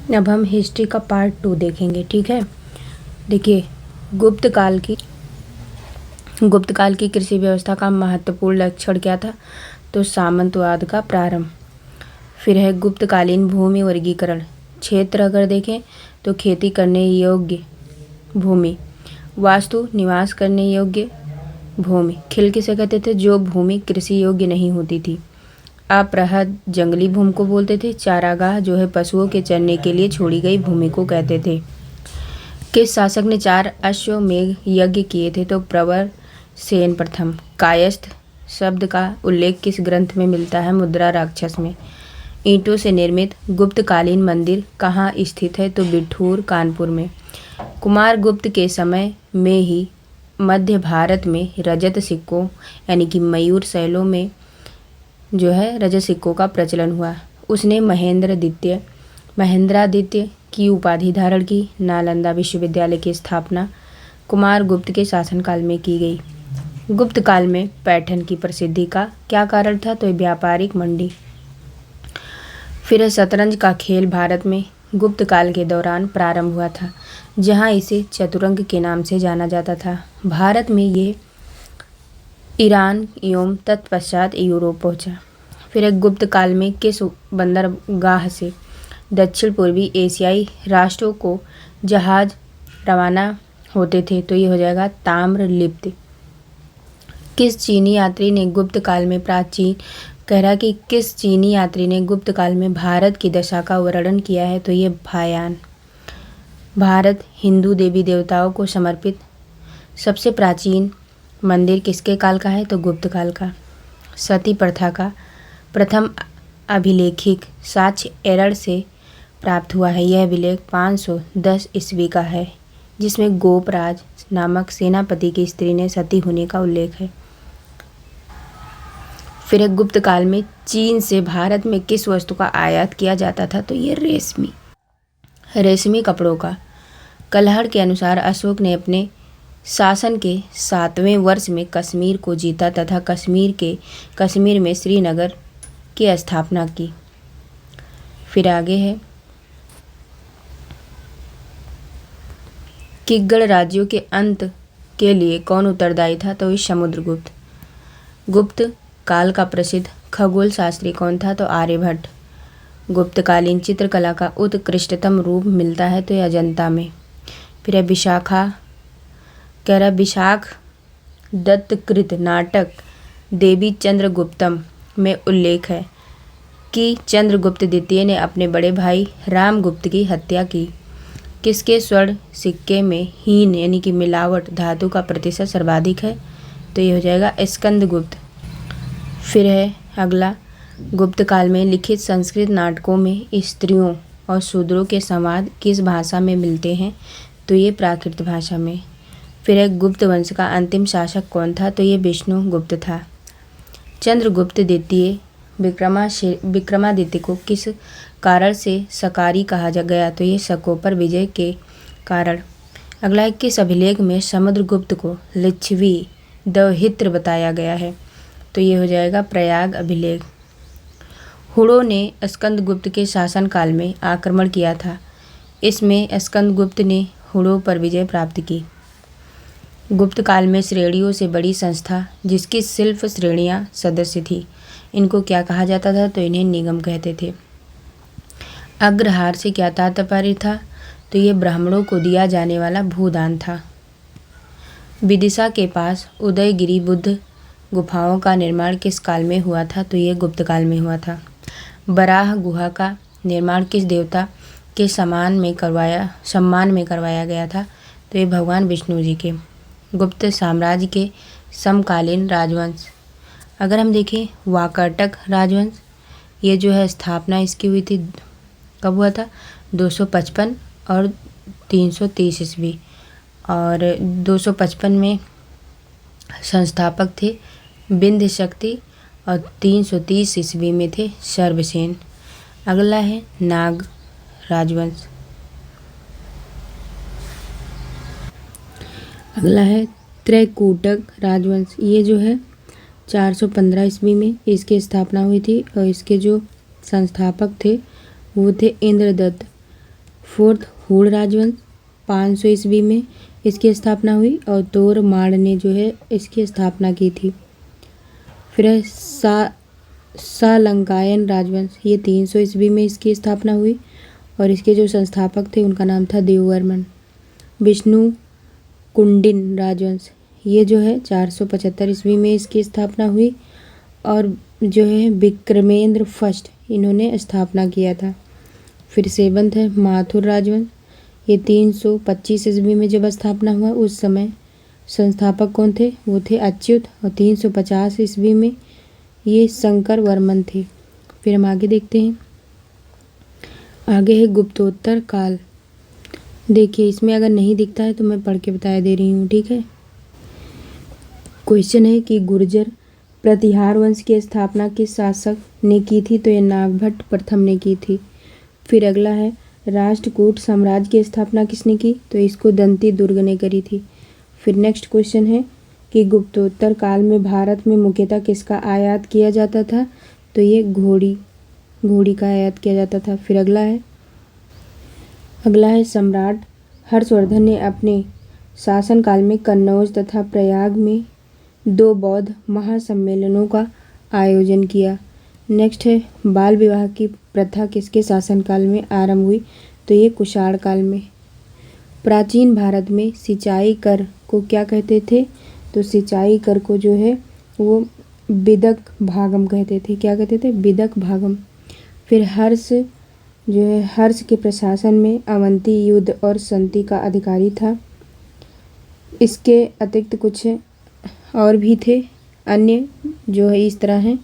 अब हम हिस्ट्री का पार्ट 2 देखेंगे, ठीक है। देखिए, गुप्त काल की कृषि व्यवस्था का महत्वपूर्ण लक्षण क्या था? तो सामंतवाद का प्रारंभ। फिर है गुप्तकालीन भूमि वर्गीकरण। क्षेत्र अगर देखें तो खेती करने योग्य भूमि, वास्तु निवास करने योग्य भूमि, खिल किसे कहते थे? जो भूमि कृषि योग्य नहीं होती थी। अपरहद जंगली भूमि को बोलते थे। चारागाह जो है पशुओं के चरने के लिए छोड़ी गई भूमि को कहते थे। किस शासक ने 4 अश्वमेध यज्ञ किए थे? तो प्रवर सेन प्रथम। कायस्थ शब्द का उल्लेख किस ग्रंथ में मिलता है? मुद्रा राक्षस में। ईंटों से निर्मित गुप्तकालीन मंदिर कहाँ स्थित है? तो बिठूर कानपुर में। कुमार गुप्त के समय में ही मध्य भारत में रजत सिक्कों यानी कि मयूर शैलों में जो है रजत सिक्कों का प्रचलन हुआ। उसने महेंद्रादित्य की उपाधि धारण की। नालंदा विश्वविद्यालय की स्थापना कुमार गुप्त के शासनकाल में की गई। गुप्त काल में पैठन की प्रसिद्धि का क्या कारण था? तो व्यापारिक मंडी। फिर शतरंज का खेल भारत में गुप्त काल के दौरान प्रारंभ हुआ था, जहां इसे चतुरंग के नाम से जाना जाता था। भारत में ये ईरान एवं तत्पश्चात यूरोप पहुंचा। फिर एक गुप्त काल में किस बंदरगाह से दक्षिण पूर्वी एशियाई राष्ट्रों को जहाज रवाना होते थे? तो ये हो जाएगा ताम्रलिप्त। किस चीनी यात्री ने गुप्त काल में किस चीनी यात्री ने गुप्त काल में भारत की दशा का वर्णन किया है? तो ये फायान। भारत हिंदू देवी देवताओं को समर्पित सबसे प्राचीन मंदिर किसके काल का है? तो गुप्त काल का। सती प्रथा का प्रथम अभिलेखिक साक्ष्य एरड़ से प्राप्त हुआ है। यह अभिलेख 510 ईस्वी का है, जिसमें गोपराज नामक सेनापति की स्त्री ने सती होने का उल्लेख है। फिर एक गुप्त काल में चीन से भारत में किस वस्तु का आयात किया जाता था? तो ये रेशमी कपड़ों का। कलहड़ के अनुसार अशोक ने अपने शासन के 7वें वर्ष में कश्मीर को जीता तथा कश्मीर में श्रीनगर की स्थापना की। फिर आगे है किग्गड़ राज्यों के अंत के लिए कौन उत्तरदायी था? तो समुद्रगुप्त। गुप्त काल का प्रसिद्ध खगोल शास्त्री कौन था? तो आर्यभट्ट। गुप्तकालीन चित्रकला का उत्कृष्टतम रूप मिलता है तो अजंता में। फिर विशाख दत्तकृत नाटक देवी चंद्रगुप्तम में उल्लेख है कि चंद्रगुप्त द्वितीय ने अपने बड़े भाई रामगुप्त की हत्या की। किसके स्वर्ण सिक्के में हीन यानी कि मिलावट धातु का प्रतिशत सर्वाधिक है? तो ये हो जाएगा स्कंदगुप्त। फिर है अगला, गुप्त काल में लिखित संस्कृत नाटकों में स्त्रियों और शूद्रों के संवाद किस भाषा में मिलते हैं? तो ये प्राकृत भाषा में। फिर एक गुप्त वंश का अंतिम शासक कौन था? तो ये विष्णुगुप्त था। चंद्रगुप्त द्वितीय विक्रमादित्य को किस कारण से सकारी कहा गया? तो ये शकों पर विजय के कारण। अगला है किस अभिलेख में समुद्रगुप्त को लिच्छवी दौहित्र बताया गया है? तो ये हो जाएगा प्रयाग अभिलेख। हुड़ों ने स्कंदगुप्त के शासनकाल में आक्रमण किया था। इसमें स्कंदगुप्त ने हुड़ों पर विजय प्राप्त की। गुप्त काल में श्रेणियों से बड़ी संस्था जिसकी शिल्प श्रेणियां सदस्य थी, इनको क्या कहा जाता था? तो इन्हें निगम कहते थे। अग्रहार से क्या तात्पर्य था? तो ये ब्राह्मणों को दिया जाने वाला भूदान था। विदिशा के पास उदयगिरी बुद्ध गुफाओं का निर्माण किस काल में हुआ था? तो ये गुप्त काल में हुआ था। बराह गुहा का निर्माण किस देवता के सम्मान में करवाया गया था? तो ये भगवान विष्णु जी के। गुप्त साम्राज्य के समकालीन राजवंश अगर हम देखें, वाकाटक राजवंश, ये जो है स्थापना इसकी हुई थी, कब हुआ था? 255 और 330 ईस्वी। और 255 में संस्थापक थे बिंध्य शक्ति और 330 ईस्वी में थे सर्वसेन। अगला है नाग राजवंश। अगला है त्रैकूटक राजवंश। ये जो है 415 ईस्वी में इसकी स्थापना हुई थी और इसके जो संस्थापक थे वो थे इंद्रदत्त। फोर्थ हूण राजवंश 500 ईस्वी में इसकी स्थापना हुई और तोरमाड़ ने जो है इसकी स्थापना की थी। फिर है सालंकायन राजवंश, ये 300 ईस्वी में इसकी स्थापना हुई और इसके जो संस्थापक थे उनका नाम था देववर्मन। विष्णु कुंडिन राजवंश, ये जो है 475 ईस्वी में इसकी स्थापना हुई और जो है विक्रमेंद्र फर्स्ट इन्होंने स्थापना किया था। फिर सेवंथ है माथुर राजवंश, ये 325 ईस्वी में जब स्थापना हुआ उस समय संस्थापक कौन थे, वो थे अच्युत, और 350 ईस्वी में ये शंकर वर्मन थे। फिर हम आगे देखते हैं, आगे है गुप्तोत्तर काल। देखिए इसमें अगर नहीं दिखता है तो मैं पढ़ के बता दे रही हूँ, ठीक है। क्वेश्चन है कि गुर्जर प्रतिहार वंश की स्थापना किस शासक ने की थी, तो ये नागभट्ट प्रथम ने की थी। फिर अगला है राष्ट्रकूट साम्राज्य की स्थापना किसने की, तो इसको दंती दुर्ग ने करी थी। फिर नेक्स्ट क्वेश्चन है कि गुप्तोत्तर काल में भारत में मुख्यतः किसका आयात किया जाता था, तो ये घोड़ी का आयात किया जाता था। फिर अगला है सम्राट हर्षवर्धन ने अपने शासनकाल में कन्नौज तथा प्रयाग में 2 बौद्ध महासम्मेलनों का आयोजन किया। नेक्स्ट है बाल विवाह की प्रथा किसके शासनकाल में आरंभ हुई, तो ये कुषाण काल में। प्राचीन भारत में सिंचाई कर को क्या कहते थे, तो सिंचाई कर को जो है वो बिदक भागम कहते थे। क्या कहते थे, बिदक भागम। फिर हर्ष जो है हर्ष के प्रशासन में अवंती युद्ध और संति का अधिकारी था। इसके अतिरिक्त कुछ और भी थे अन्य जो है इस तरह हैं,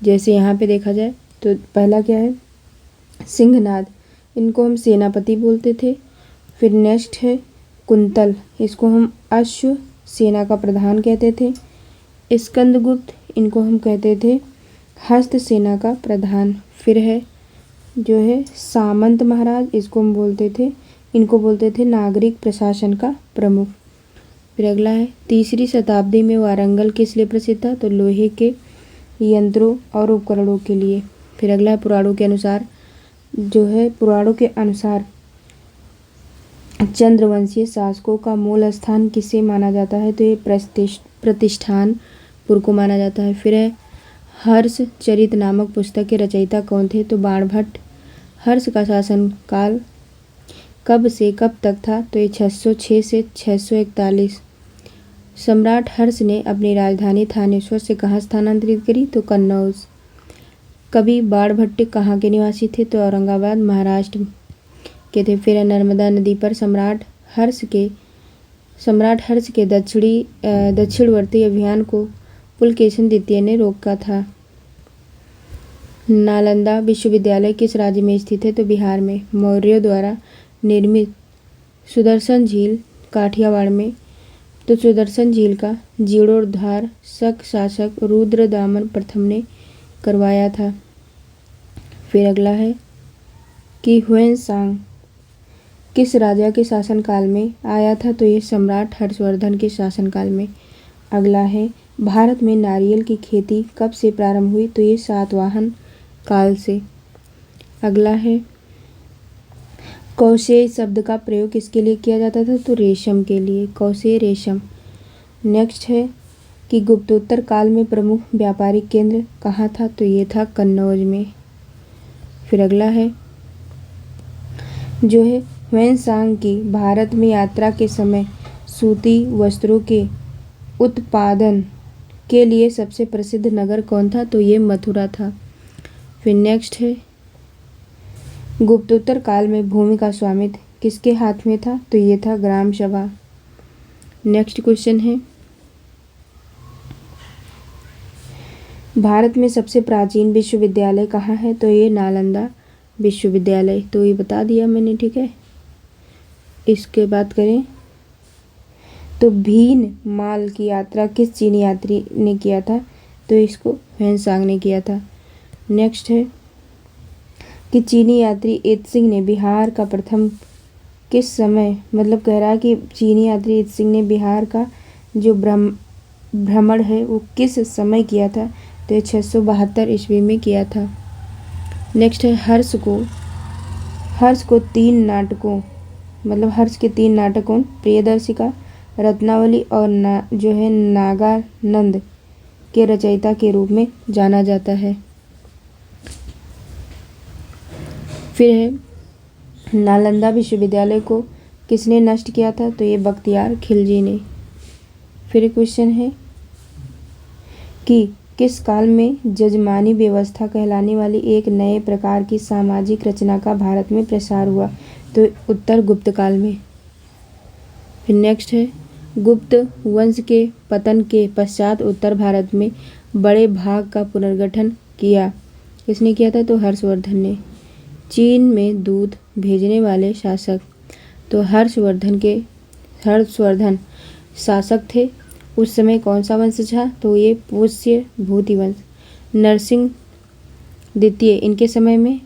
जैसे यहाँ पे देखा जाए तो पहला क्या है सिंहनाद, इनको हम सेनापति बोलते थे। फिर नेक्स्ट है कुंतल, इसको हम अश्व सेना का प्रधान कहते थे। स्कंदगुप्त, इनको हम कहते थे हस्त सेना का प्रधान। फिर है जो है सामंत महाराज, इसको हम इनको बोलते थे नागरिक प्रशासन का प्रमुख। फिर अगला है 3री शताब्दी में वारंगल किस लिए प्रसिद्ध था, तो लोहे के यंत्रों और उपकरणों के लिए। फिर अगला है पुराणों के अनुसार चंद्रवंशीय शासकों का मूल स्थान किसे माना जाता है, तो ये प्रतिष्ठानपुर को माना जाता है। फिर है हर्ष चरित नामक पुस्तक के रचयिता कौन थे, तो बाणभट्ट। हर्ष का शासनकाल कब से कब तक था, तो ये 606 से 641। सम्राट हर्ष ने अपनी राजधानी थानेश्वर से कहाँ स्थानांतरित करी, तो कन्नौज। कवि बाणभट्ट कहाँ के निवासी थे, तो औरंगाबाद महाराष्ट्र के थे। फिर नर्मदा नदी पर सम्राट हर्ष के दक्षिणवर्ती अभियान को पुलकेशिन द्वितीय ने रोका था। नालंदा विश्वविद्यालय किस राज्य में स्थित है, तो बिहार में। मौर्यों द्वारा निर्मित सुदर्शन झील काठियावाड़ में, तो सुदर्शन झील का जीर्णोद्धार शक शासक रुद्रदामन प्रथम ने करवाया था। फिर अगला है कि ह्वेनसांग किस राजा के शासनकाल में आया था, तो ये सम्राट हर्षवर्धन के शासनकाल में। अगला है भारत में नारियल की खेती कब से प्रारंभ हुई, तो ये सातवाहन काल से। अगला है कौशेय शब्द का प्रयोग किसके लिए किया जाता था, तो रेशम के लिए, कौशेय रेशम। नेक्स्ट है कि गुप्तोत्तर काल में प्रमुख व्यापारिक केंद्र कहाँ था, तो ये था कन्नौज में। फिर अगला है जो है ह्वेनसांग की भारत में यात्रा के समय सूती वस्त्रों के उत्पादन के लिए सबसे प्रसिद्ध नगर कौन था, तो ये मथुरा था। फिर नेक्स्ट है गुप्तोत्तर काल में भूमि का स्वामित्व किसके हाथ में था, तो ये था ग्राम सभा। नेक्स्ट क्वेश्चन है भारत में सबसे प्राचीन विश्वविद्यालय कहाँ है, तो ये नालंदा विश्वविद्यालय, तो ये बता दिया मैंने, ठीक है। इसके बात करें तो भीन माल की यात्रा किस चीनी यात्री ने किया था, तो इसको ह्वेनसांग ने किया था। नेक्स्ट है कि चीनी यात्री एत्सिंग ने बिहार का प्रथम किस समय, मतलब कह रहा है कि चीनी यात्री एत्सिंग ने बिहार का जो भ्रमण है वो किस समय किया था, तो ये 672 ईस्वी में किया था। नेक्स्ट है हर्ष को 3 नाटकों मतलब हर्ष के 3 नाटकों प्रियदर्शिका, रत्नावली और जो है नागानंद के रचयिता के रूप में जाना जाता है। फिर है नालंदा विश्वविद्यालय को किसने नष्ट किया था? तो ये बख्तियार खिलजी ने। फिर क्वेश्चन है कि किस काल में जजमानी व्यवस्था कहलाने वाली एक नए प्रकार की सामाजिक रचना का भारत में प्रसार हुआ? तो उत्तर गुप्त काल में। फिर नेक्स्ट है गुप्त वंश के पतन के पश्चात उत्तर भारत में बड़े भाग का पुनर्गठन किया। किसने किया था? तो हर्षवर्धन ने। चीन में दूध भेजने वाले शासक? तो हर्षवर्धन शासक थे। उस समय कौन सा वंश था? तो ये पुष्य भूति वंश। नरसिंह द्वितीय इनके समय में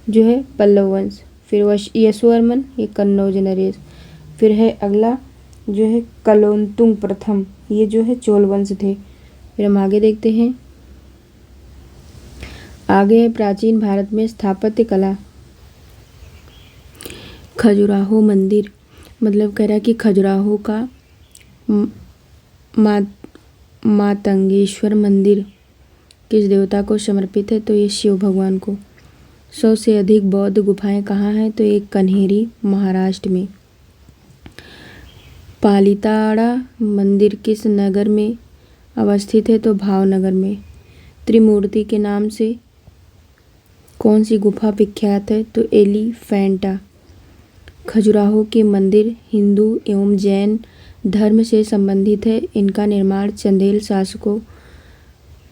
जो है पल्लव वंश। फिर यशोवर्मन ये कन्नौज नरेश। फिर है अगला जो है कलोत्तुंग प्रथम, ये जो है चोल वंश थे। फिर हम आगे देखते हैं। आगे है प्राचीन भारत में स्थापत्य कला। खजुराहो मंदिर मतलब कह रहा है कि खजुराहो का मातंगेश्वर मंदिर किस देवता को समर्पित है? तो ये शिव भगवान को। 100 से अधिक बौद्ध गुफाएं कहाँ हैं? तो एक कन्हेरी महाराष्ट्र में। पालिताड़ा मंदिर किस नगर में अवस्थित है? तो भावनगर में। त्रिमूर्ति के नाम से कौन सी गुफा विख्यात है? तो एलिफेंटा। खजुराहो के मंदिर हिंदू एवं जैन धर्म से संबंधित है। इनका निर्माण चंदेल शासकों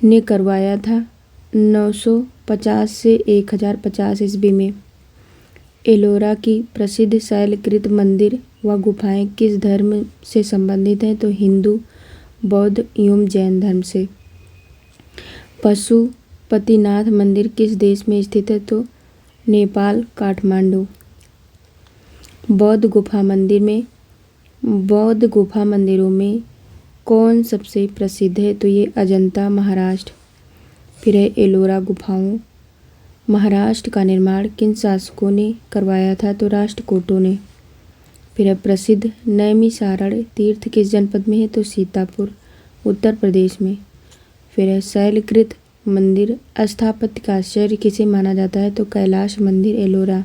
ने करवाया था 950 से 1050 ईस्वी में। एलोरा की प्रसिद्ध शैलकृत मंदिर व गुफाएं किस धर्म से संबंधित हैं? तो हिंदू, बौद्ध एवं जैन धर्म से। पशुपतिनाथ मंदिर किस देश में स्थित है? तो नेपाल, काठमांडू। बौद्ध गुफा मंदिरों में कौन सबसे प्रसिद्ध है? तो ये अजंता महाराष्ट्र। फिर है एलोरा गुफाओं। महाराष्ट्र का निर्माण किन शासकों ने करवाया था? तो राष्ट्रकूटों ने। फिर है प्रसिद्ध नैमिषारण्य तीर्थ किस जनपद में है? तो सीतापुर, उत्तर प्रदेश में। फिर है शैलकृत मंदिर स्थापत्य का आश्चर्य किसे माना जाता है? तो कैलाश मंदिर, एलोरा।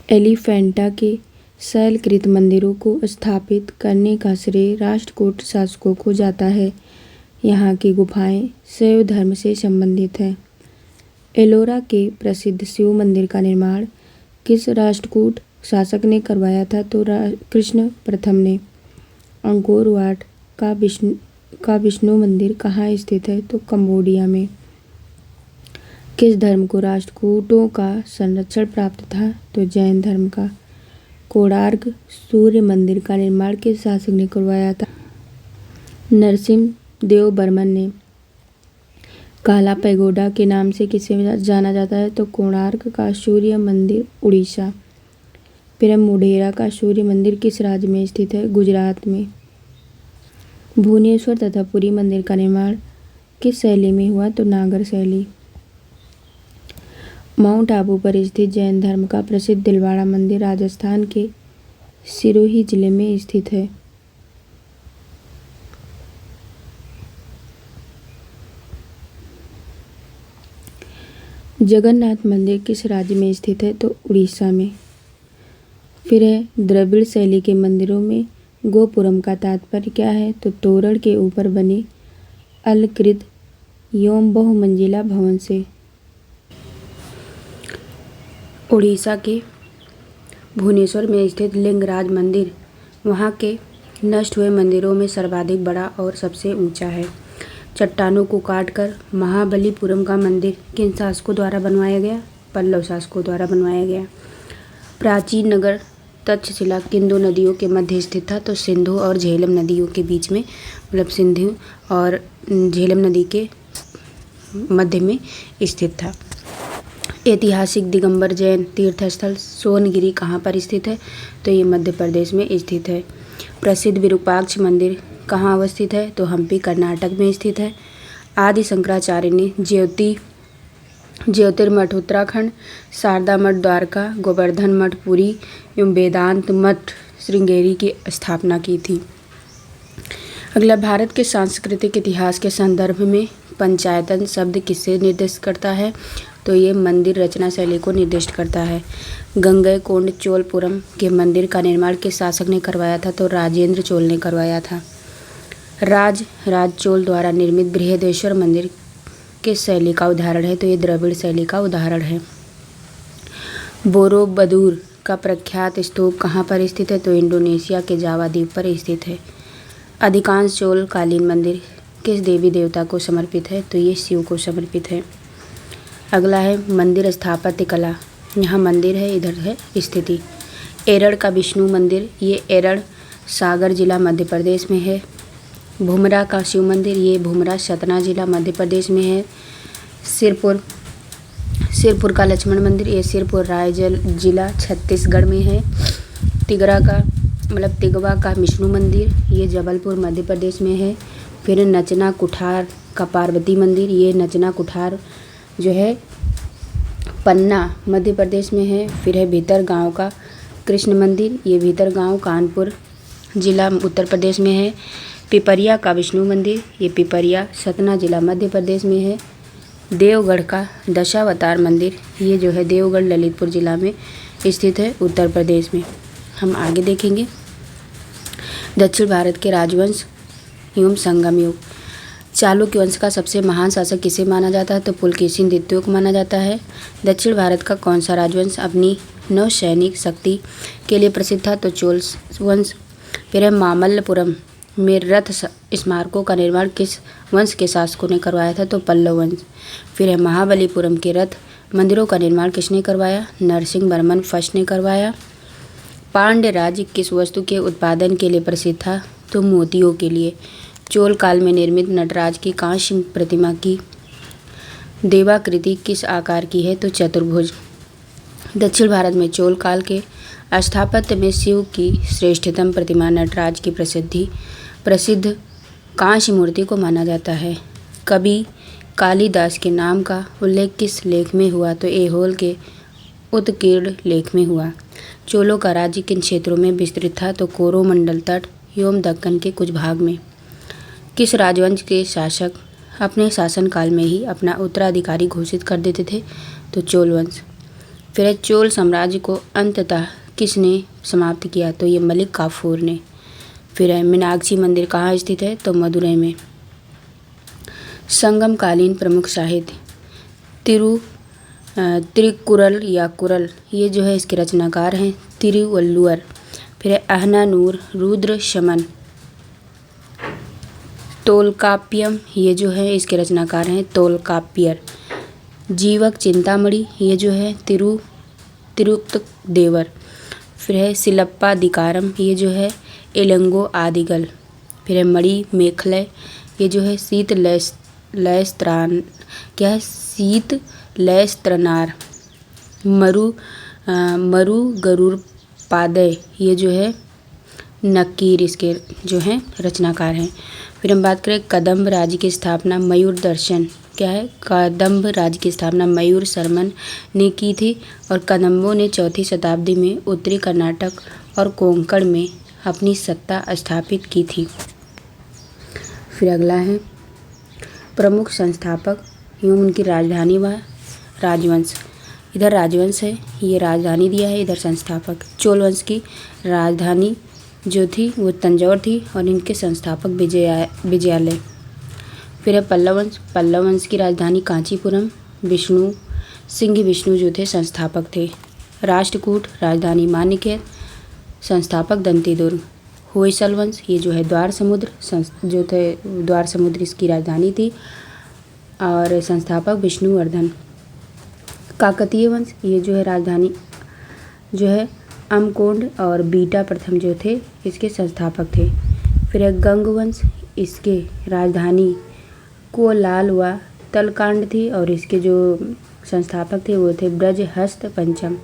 एलिफेंटा के शैलकृत मंदिरों को स्थापित करने का श्रेय राष्ट्रकूट शासकों को जाता है। यहाँ की गुफाएं शैव धर्म से संबंधित हैं। एलोरा के प्रसिद्ध शिव मंदिर का निर्माण किस राष्ट्रकूट शासक ने करवाया था? तो कृष्ण प्रथम ने। अंकोर वाट का विष्णु मंदिर कहाँ स्थित है? तो कंबोडिया में। किस धर्म को राष्ट्रकूटों का संरक्षण प्राप्त था? तो जैन धर्म का। कोणार्क सूर्य मंदिर का निर्माण किस शासक ने करवाया था? नरसिंह देव बर्मन ने। काला पैगोडा के नाम से किसे जाना जाता है? तो कोणार्क का सूर्य मंदिर, उड़ीसा। फिर मोढेरा का सूर्य मंदिर किस राज्य में स्थित है? गुजरात में। भुवनेश्वर तथा पुरी मंदिर का निर्माण किस शैली में हुआ? तो नागर शैली। माउंट आबू पर स्थित जैन धर्म का प्रसिद्ध दिलवाड़ा मंदिर राजस्थान के सिरोही जिले में स्थित है। जगन्नाथ मंदिर किस राज्य में स्थित है? तो उड़ीसा में। फिर है द्रविड़ शैली के मंदिरों में गोपुरम का तात्पर्य क्या है? तो तोरण के ऊपर बने अलकृत एवं बहुमंजिला भवन से। उड़ीसा के भुवनेश्वर में स्थित लिंगराज मंदिर वहाँ के नष्ट हुए मंदिरों में सर्वाधिक बड़ा और सबसे ऊंचा है। चट्टानों को काटकर महाबलीपुरम का मंदिर किन शासकों द्वारा बनवाया गया? पल्लव शासकों द्वारा बनवाया गया। प्राचीन नगर तक्षशिला किन दो नदियों के मध्य स्थित था? तो सिंधु और झेलम नदियों के बीच में, मतलब सिंधु और झेलम नदी के मध्य में स्थित था। ऐतिहासिक दिगंबर जैन तीर्थस्थल सोनगिरी कहाँ पर स्थित है? तो ये मध्य प्रदेश में स्थित है। प्रसिद्ध विरूपाक्ष मंदिर कहाँ अवस्थित है? तो हम्पी कर्नाटक में स्थित है। आदि शंकराचार्य ने ज्योति ज्योतिर्मठ उत्तराखंड, शारदा मठ द्वारका, गोवर्धन मठ पुरी एवं वेदांत मठ श्रृंगेरी की स्थापना की थी। अगला, भारत के सांस्कृतिक इतिहास के संदर्भ में पंचायतन शब्द किसे निर्दिष्ट करता है? तो ये मंदिर रचना शैली को निर्दिष्ट करता है। गंगईकोंड चोलपुरम के मंदिर का निर्माण किस शासक ने करवाया था? तो राजेंद्र चोल ने करवाया था। राज चोल द्वारा निर्मित बृहदेश्वर मंदिर किस शैली का उदाहरण है? तो ये द्रविड़ शैली का उदाहरण है। बोरोबदूर का प्रख्यात स्तूप कहाँ पर स्थित है? तो इंडोनेशिया के जावा द्वीप पर स्थित है। अधिकांश चोल कालीन मंदिर किस देवी देवता को समर्पित है? तो ये शिव को समर्पित है। अगला है मंदिर स्थापत्य कला। यहाँ मंदिर है, इधर है स्थिति। एरड़ का विष्णु मंदिर, ये एरड़ सागर जिला मध्य प्रदेश में है। भुमरा का शिव मंदिर, ये भुमरा सतना जिला मध्य प्रदेश में है। सिरपुर का लक्ष्मण मंदिर, ये सिरपुर रायगढ़ जिला छत्तीसगढ़ में है। तिगवा का विष्णु मंदिर, ये जबलपुर मध्य प्रदेश में है। फिर नचना कुठार का पार्वती मंदिर, ये नचना कुठार जो है पन्ना मध्य प्रदेश में है। फिर है भीतरगांव का कृष्ण मंदिर, ये भीतरगांव कानपुर जिला उत्तर प्रदेश में है। पिपरिया का विष्णु मंदिर, ये पिपरिया सतना जिला मध्य प्रदेश में है। देवगढ़ का दशावतार मंदिर, ये जो है देवगढ़ ललितपुर जिला में स्थित है उत्तर प्रदेश में। हम आगे देखेंगे दक्षिण भारत के राजवंश एवं संगम युग। चालुक्य वंश का सबसे महान शासक किसे माना जाता है? तो पुलकेशिन द्वितीय को माना जाता है। दक्षिण भारत का कौन सा राजवंश अपनी नौसैनिक शक्ति के लिए प्रसिद्ध था? तो चोल वंश। फिर है मामल्लपुरम में रथ स्मारकों का निर्माण किस वंश के शासकों ने करवाया था? तो पल्लव वंश। फिर है महाबलीपुरम के रथ मंदिरों का निर्माण किसने करवाया? नरसिंह वर्मन फर्स्ट ने करवाया। पांड्य राज्य किस वस्तु के उत्पादन के लिए प्रसिद्ध था? तो मोतियों के लिए। चोल काल में निर्मित नटराज की कांस्य प्रतिमा की देवाकृति किस आकार की है? तो चतुर्भुज। दक्षिण भारत में चोल काल के स्थापत्य में शिव की श्रेष्ठतम प्रतिमा नटराज की प्रसिद्ध कांस्य मूर्ति को माना जाता है। कवि कालिदास के नाम का उल्लेख किस लेख में हुआ? तो ऐहोल के उत्कीर्ण लेख में हुआ। चोलों का राज्य किन क्षेत्रों में विस्तृत था? तो कोरोमंडल तट एवं दक्कन के कुछ भाग में। किस राजवंश के शासक अपने शासनकाल में ही अपना उत्तराधिकारी घोषित कर देते थे? तो चोल वंश। फिर चोल साम्राज्य को अंततः किसने समाप्त किया? तो ये मलिक काफूर ने। फिर है मीनाक्षी मंदिर कहाँ स्थित है? तो मदुरई में। संगमकालीन प्रमुख साहित्य तिरुकुरल या कुरल, ये जो है इसके रचनाकार हैं तिरुवल्लुवर। फिर है अहनानूर, रुद्र शमन, तोलकाप्यम, ये जो है इसके रचनाकार हैं तोलकाप्पियर। जीवक चिंतामणि, ये जो है तिरुत्तदेवर। फिर है सिलप्पादिकारम, ये जो है एलंगो आदिगल। फिर है मणि मेखलय, ये जो है शीत लैस्त्रनार। मरु गरुड़ पादय, ये जो है नकीर इसके जो हैं रचनाकार हैं। फिर हम बात करें कदम्ब राज्य की स्थापना मयूर दर्शन क्या है? कदम्ब राज्य की स्थापना मयूर शर्मन ने की थी और कदम्बों ने 4वीं शताब्दी में उत्तरी कर्नाटक और कोंकण में अपनी सत्ता स्थापित की थी। फिर अगला है प्रमुख संस्थापक एवं उनकी राजधानी व राजवंश। इधर राजवंश है, ये राजधानी दिया है, इधर संस्थापक। चोल वंश की राजधानी जो थी वो तंजौर थी और इनके संस्थापक विजयालय। फिर है पल्लव वंश की राजधानी कांचीपुरम। विष्णु जो थे संस्थापक थे। राष्ट्रकूट राजधानी माणिक्य, संस्थापक दंतीदुर्ग। होयसल वंश, ये जो है द्वार समुद्र इसकी राजधानी थी और संस्थापक विष्णुवर्धन। काकतीय वंश, ये जो है राजधानी जो है अमकोंड और बीटा प्रथम जो थे इसके संस्थापक थे। फिर गंग वंश, इसके राजधानी कोलाल व तलकांड थी और इसके जो संस्थापक थे वो थे ब्रजहस्त पंचम।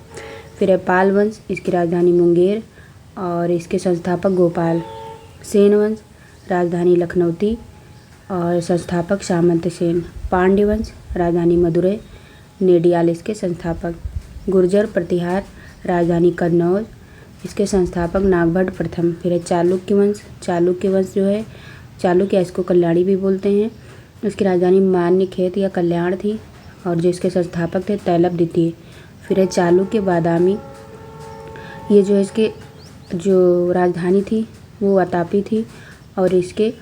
फिर पाल वंश, इसकी राजधानी मुंगेर और इसके संस्थापक गोपाल। सेन वंश, राजधानी लखनऊती और संस्थापक सामंत सेन। पांड्य वंश, राजधानी मदुरई नेडियाल इसके संस्थापक। गुर्जर प्रतिहार राजधानी कन्नौज, इसके संस्थापक नागभट्ट प्रथम। फिर है चालुक्य वंश। चालुक्य वंश जो है, चालुक्य इसको कल्याणी भी बोलते हैं, इसकी राजधानी मान्यखेत या कल्याण थी और जो इसके संस्थापक थे तैलप द्वितीय। फिर है चालुक्य बादामी, ये जो है इसके जो राजधानी थी वो वातापी थी और इसके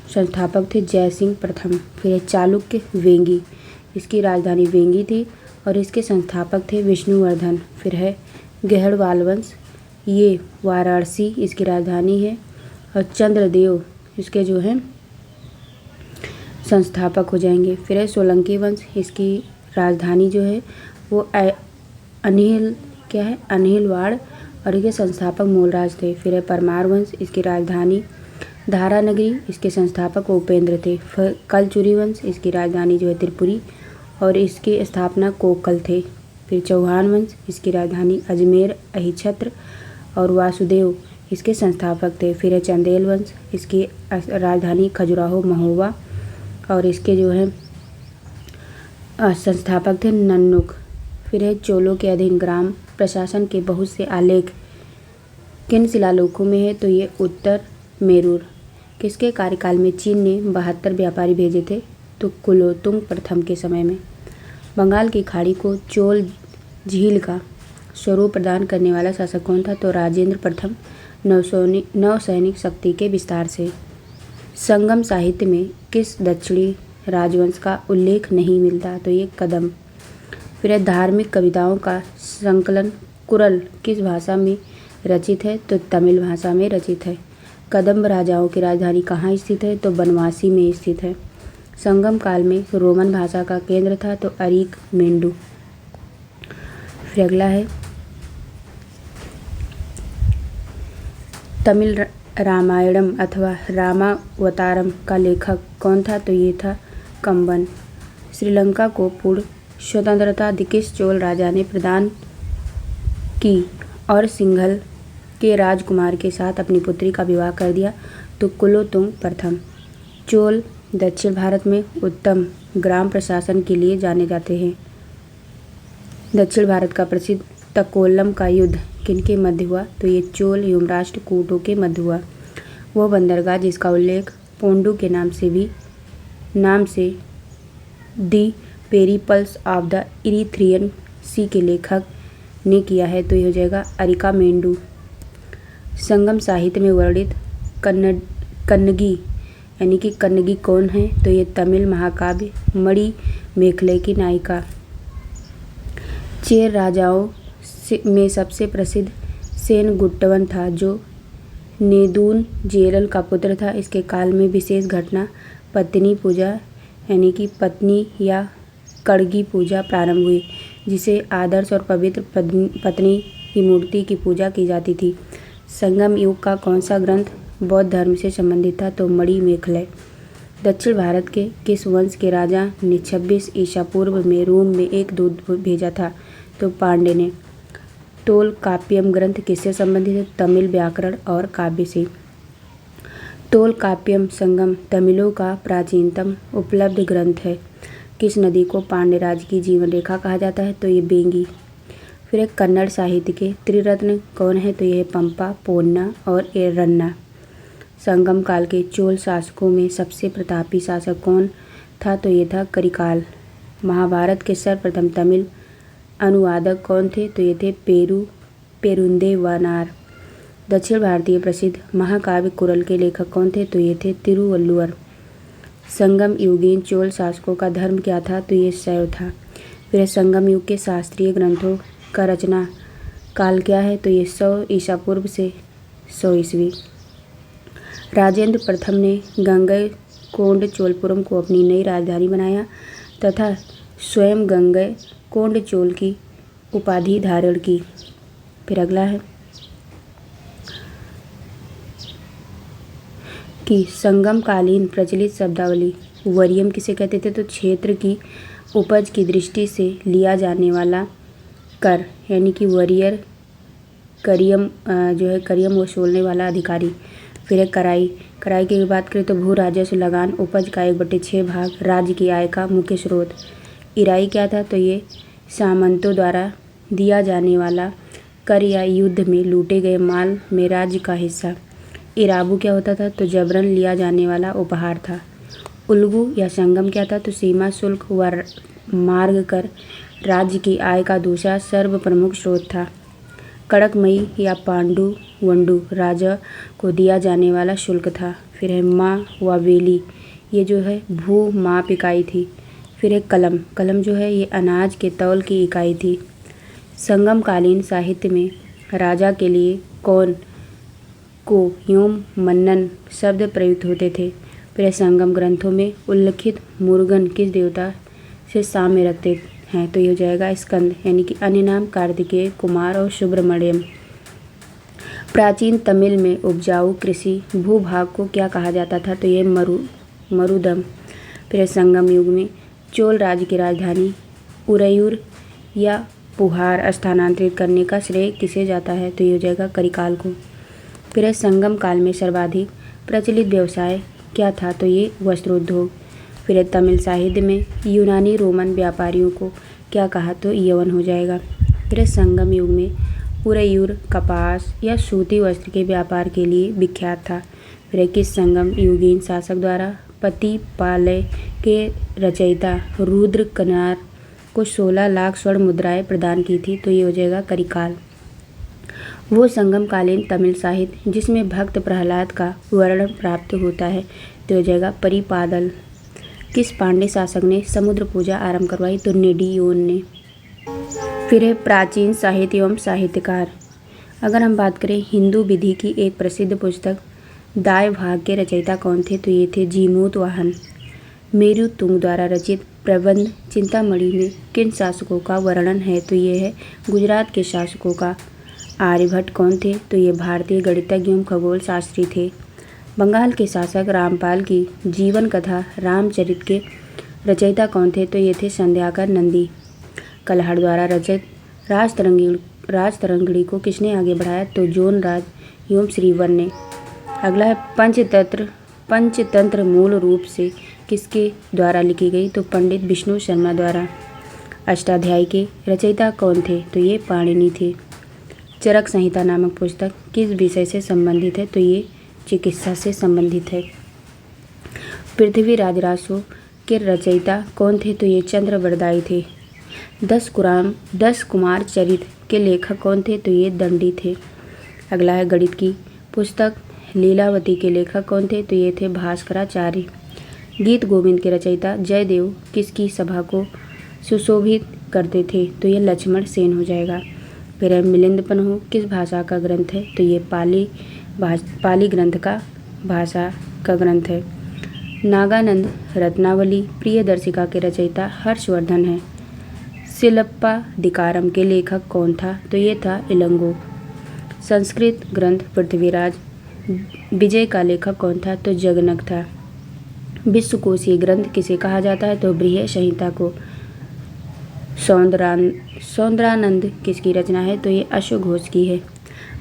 संस्थापक थे जयसिंह प्रथम। फिर है चालुक्य वेंगी, इसकी राजधानी वेंगी थी और इसके संस्थापक थे विष्णुवर्धन। फिर है गहड़वाल वंश, ये वाराणसी इसकी राजधानी है और चंद्रदेव इसके जो है संस्थापक हो जाएंगे। फिर है सोलंकी वंश, इसकी राजधानी जो है वो अनहिलवाड़ और इसके संस्थापक मूलराज थे। फिर है परमार वंश, इसकी राजधानी धारानगरी, इसके संस्थापक उपेंद्र थे। फिर कलचुरी वंश, इसकी राजधानी जो है त्रिपुरी और इसकी स्थापना कोकल थे। फिर चौहान वंश, इसकी राजधानी अजमेर अहिछत्र और वासुदेव इसके संस्थापक थे। फिर है चंदेल वंश, इसकी राजधानी खजुराहो महोबा और इसके जो है संस्थापक थे नन्नुक। फिर है चोलों के अधीन ग्राम प्रशासन के बहुत से आलेख किन शिलालेखों में है, तो ये उत्तर मेरूर। किसके कार्यकाल में चीन ने 72 व्यापारी भेजे थे, तो कुलोतुंग प्रथम के समय में। बंगाल की खाड़ी को चोल झील का स्वरूप प्रदान करने वाला शासक कौन था, तो राजेंद्र प्रथम नौसैनिक शक्ति के विस्तार से। संगम साहित्य में किस दक्षिणी राजवंश का उल्लेख नहीं मिलता, तो ये कदम। फिर है धार्मिक कविताओं का संकलन कुरल किस भाषा में रचित है, तो तमिल भाषा में रचित है। कदम्ब राजाओं की राजधानी कहाँ स्थित है, तो बनवासी में स्थित है। संगम काल में रोमन भाषा का केंद्र था, तो अरिक मेंडू। फिर अगला है तमिल रामायणम अथवा रामावतारम का लेखक कौन था, तो ये था कंबन। श्रीलंका को पूर्ण स्वतंत्रता किस चोल राजा ने प्रदान की और सिंघल के राजकुमार के साथ अपनी पुत्री का विवाह कर दिया, तो कुलोतुंग प्रथम। चोल दक्षिण भारत में उत्तम ग्राम प्रशासन के लिए जाने जाते हैं। दक्षिण भारत का प्रसिद्ध तकोलम का युद्ध किनके मध्य हुआ, तो ये चोल एवं राष्ट्रकूटों के मध्य हुआ। वो बंदरगाह जिसका उल्लेख पोंडू के नाम से दी पेरिपल्स ऑफ द इरीथ्रियन सी के लेखक ने किया है, तो यह हो जाएगा अरिका मेंडू। संगम साहित्य में वर्णित कन्नगी यानी कि कन्नगी कौन है, तो ये तमिल महाकाव्य मणि मेखले की नायिका। चेर राजाओं में सबसे प्रसिद्ध सेनगुट्टवन था, जो नेदून जेरल का पुत्र था। इसके काल में विशेष घटना पत्नी पूजा यानी कि पत्नी या कड़गी पूजा प्रारंभ हुई, जिसे आदर्श और पवित्र पत्नी की मूर्ति की पूजा की जाती थी। संगम युग का कौन सा ग्रंथ बौद्ध धर्म से संबंधित था, तो मणि मेखले। दक्षिण भारत के किस वंश के राजा ने 26 ईसा पूर्व में रोम में एक दूत भेजा था, तो पांडे ने। टोल काप्यम ग्रंथ किससे संबंधित है, तमिल व्याकरण और काव्य से। टोल काप्यम संगम तमिलों का प्राचीनतम उपलब्ध ग्रंथ है। किस नदी को पांड्यराज की जीवन रेखा कहा जाता है, तो ये बेंगी। फिर एक कन्नड़ साहित्य के त्रिरत्न कौन है, तो यह पंपा, पोन्ना और रन्ना। संगम काल के चोल शासकों में सबसे प्रतापी शासक कौन था, तो ये था करिकाल। महाभारत के सर्वप्रथम तमिल अनुवादक कौन थे, तो ये थे पेरुंदेवनार। दक्षिण भारतीय प्रसिद्ध महाकाव्य कुरल के लेखक कौन थे, तो ये थे तिरुवल्लुवर। संगम युगीन चोल शासकों का धर्म क्या था, तो ये शैव था। फिर संगम युग के शास्त्रीय ग्रंथों का रचना काल क्या है, तो ये 100 ईसा पूर्व से 100 ईस्वी। राजेंद्र प्रथम ने गंगैकोंड चोलपुरम को अपनी नई राजधानी बनाया तथा स्वयं गंगैकोंड चोल की उपाधि धारण की। फिर अगला है कि संगमकालीन प्रचलित शब्दावली वरियम किसे कहते थे, तो क्षेत्र की उपज की दृष्टि से लिया जाने वाला कर यानी कि वरियर करियम जो है करियम वसूलने वाला अधिकारी। फिर है कराई की बात करें तो भू राजस्व लगान उपज का 1/6 भाग राज्य की आय का मुख्य स्रोत। इराई क्या था, तो ये सामंतों द्वारा दिया जाने वाला कर या युद्ध में लूटे गए माल में राज्य का हिस्सा। इराबू क्या होता था? तो जबरन लिया जाने वाला उपहार था। उल्गू या संगम क्या था? तो सीमा शुल्क व मार्ग कर राज्य की आय का दूसरा सर्व प्रमुख स्रोत था। कड़कमई या पांडु वंडु राजा को दिया जाने वाला शुल्क था। फिर है माँ व वेली, ये जो है भू माप इकाई थी। फिर है कलम, कलम जो है ये अनाज के तौल की इकाई थी। संगमकालीन साहित्य में राजा के लिए कौन को योम मन्नन शब्द प्रयुक्त होते थे। फिर संगम ग्रंथों में उल्लिखित मुरुगन किस देवता से साम्य रखते हैं? तो ये हो जाएगा स्कंद, यानी कि अन्य नाम कार्तिकेय, कुमार और सुब्रमण्यम। प्राचीन तमिल में उपजाऊ कृषि भूभाग को क्या कहा जाता था? तो ये मरुदम। फिर संगम युग में चोल राज्य की राजधानी उरैयूर या पुहार स्थानांतरित करने का श्रेय किसे जाता है? तो ये हो जाएगा करिकाल को। फिर संगम काल में सर्वाधिक प्रचलित व्यवसाय क्या था? तो ये वस्त्रोद्योग। फिर तमिल साहित्य में यूनानी रोमन व्यापारियों को क्या कहा? तो यवन हो जाएगा। फिर संगम युग में उरैयूर कपास या सूती वस्त्र के व्यापार के लिए विख्यात था। फिर किस संगम युगीन शासक द्वारा पतिपालय के रचयिता रुद्र कनार को 16 लाख स्वर्ण मुद्राएं प्रदान की थी? तो ये हो जाएगा करिकाल। वो संगमकालीन तमिल साहित्य जिसमें भक्त प्रहलाद का वर्णन प्राप्त होता है, तो हो जाएगा परिपादल। किस पांड्य शासक ने समुद्र पूजा आरंभ करवाई? तो नेडियोन ने। फिर है प्राचीन साहित्य एवं साहित्यकार। अगर हम बात करें हिंदू विधि की एक प्रसिद्ध पुस्तक दाय भाग के रचयिता कौन थे? तो ये थे जीमूत वाहन। मेरु तुंग द्वारा रचित प्रबंध चिंतामणि में किन शासकों का वर्णन है? तो ये है गुजरात के शासकों का। आर्यभट्ट कौन थे? तो ये भारतीय गणितज्ञ एवं खगोल शास्त्री थे। बंगाल के शासक रामपाल की जीवन कथा रामचरित के रचयिता कौन थे? तो ये थे संध्याकर नंदी। कल्हड़ द्वारा रचित राजतरंगिणी को किसने आगे बढ़ाया? तो जोन राज एवं श्रीवर ने। अगला है पंचतंत्र। पंचतंत्र मूल रूप से किसके द्वारा लिखी गई? तो पंडित विष्णु शर्मा द्वारा। अष्टाध्यायी के रचयिता कौन थे? तो ये पाणिनि थे। चरक संहिता नामक पुस्तक किस विषय से संबंधित है? तो ये चिकित्सा से संबंधित है। पृथ्वीराज रासो के रचयिता कौन थे? तो ये चंद्रवरदायी थे। 10 कुमार चरित के लेखक कौन थे? तो ये दंडी थे। अगला है गणित की पुस्तक लीलावती के लेखक कौन थे? तो ये थे भास्कराचार्य। गीत गोविंद के रचयिता जयदेव किसकी सभा को सुशोभित करते थे? तो ये लक्ष्मण सेन हो जाएगा। फिर मिलिंद पन्हु किस भाषा का ग्रंथ है? तो ये पाली ग्रंथ का भाषा का ग्रंथ है। नागानंद रत्नावली प्रियदर्शिका के रचयिता हर्षवर्धन है। शिल्पाधिकारम के लेखक कौन था? तो ये था इलंगो। संस्कृत ग्रंथ पृथ्वीराज विजय का लेखक कौन था? तो जगनक था। विश्वकोशीय ग्रंथ किसे कहा जाता है? तो बृहत संहिता को। सौंदरानंद किसकी रचना है? तो ये अश्वघोष की है।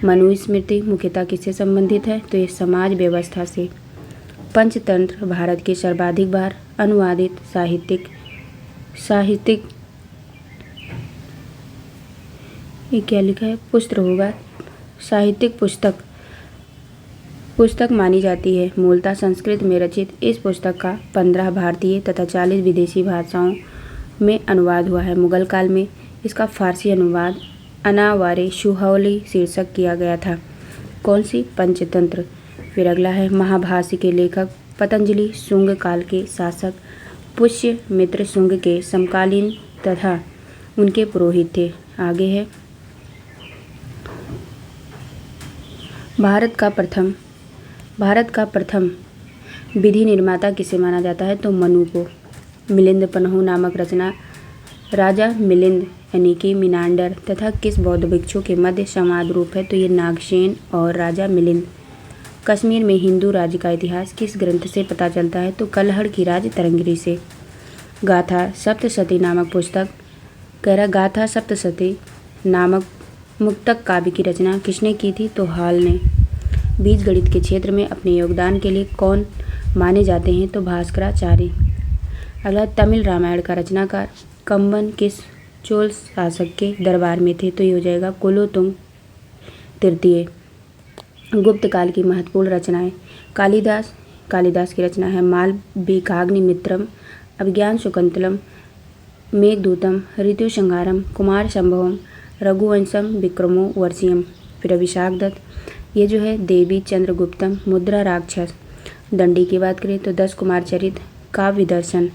मनुस्मृति मुख्यतः किससे संबंधित है? तो ये समाज व्यवस्था से। पंचतंत्र भारत के सर्वाधिक बार अनुवादित साहित्यिक ये क्या लिखा है? पुस्तक होगा। साहित्यिक पुस्तक मानी जाती है। मूलतः संस्कृत में रचित इस पुस्तक का 15 भारतीय तथा 40 विदेशी भाषाओं में अनुवाद हुआ है। मुगल काल में इसका फारसी अनुवाद अनावारे शुहौली शीर्षक किया गया था। कौन सी? पंचतंत्र। फिर अगला है महाभाष्य के लेखक पतंजलि शुंग काल के शासक पुष्यमित्र शुंग के समकालीन तथा उनके पुरोहित थे। आगे है भारत का प्रथम विधि निर्माता किसे माना जाता है? तो मनु को। मिलिंद पन्हु नामक रचना राजा मिलिंद यानी कि मिनांडर तथा किस बौद्ध भिक्षु के मध्य संवाद रूप है? तो ये नागसेन और राजा मिलिंद। कश्मीर में हिंदू राज्य का इतिहास किस ग्रंथ से पता चलता है? तो कल्हड़ की राजतरंगिणी से। गाथा सप्तशती नामक पुस्तक कह रहा गाथा सप्तशती नामक मुक्तक काव्य की रचना किसने की थी? तो हाल ने। बीज गणित के क्षेत्र में अपने योगदान के लिए कौन माने जाते हैं? तो भास्कराचार्य। अगला तमिल रामायण का रचनाकार कंबन किस चोल शासक के दरबार में थे। तो ये हो जाएगा कुलोत्तुंग तृतीय। गुप्त काल की महत्वपूर्ण रचनाएं। कालिदास की रचना है मालविकाग्निमित्रम, अभिज्ञान शाकुंतलम, मेघदूतम, ऋतुसंहारम, कुमार संभवम, रघुवंशम, विक्रमो वर्षियम। फिर अभिषाक दत्त, ये जो है देवी चंद्रगुप्तम, मुद्रा राक्षस। दंडी की बात करें तो 10 कुमार चरित, काव्य दर्शन।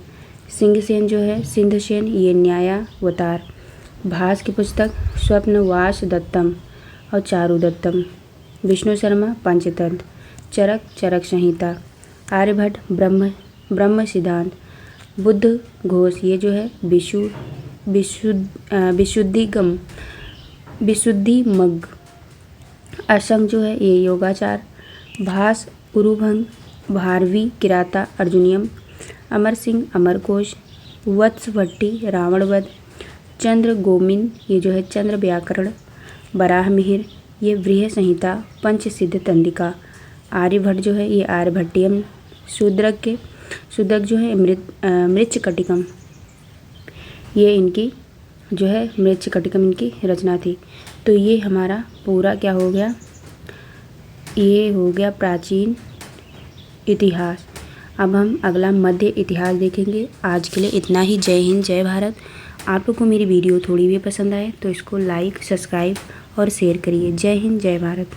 सिंहसेन जो है सिंधसेन, ये न्यायावतार। भास की पुस्तक स्वप्नवास दत्तम और चारु दत्तम। विष्णु शर्मा पंचतंत्र। चरक संहिता। आर्यभट्ट ब्रह्म सिद्धांत। बुद्ध घोष, ये जो है विशुद्धिमग्ग। असंग जो है ये योगाचार। भास उरुभंग, भारवी किराता अर्जुनियम। अमर सिंह अमरकोश। वत्सभट्टी रावणवध। चंद्र गोमिन, ये जो है चंद्र व्याकरण। बराह मिहिर, ये वृहत संहिता पंचसिद्ध तंदिका। आर्यभट्ट जो है ये आर्यभट्टियम। शूद्रक जो है मृच्छकटिकम, ये इनकी जो है मृच्छकटिकम इनकी रचना थी। तो ये हमारा पूरा क्या हो गया, ये हो गया प्राचीन इतिहास। अब हम अगला मध्य इतिहास देखेंगे। आज के लिए इतना ही। जय हिंद, जय भारत। आप लोग को मेरी वीडियो थोड़ी भी पसंद आए तो इसको लाइक, सब्सक्राइब और शेयर करिए। जय हिंद, जय भारत।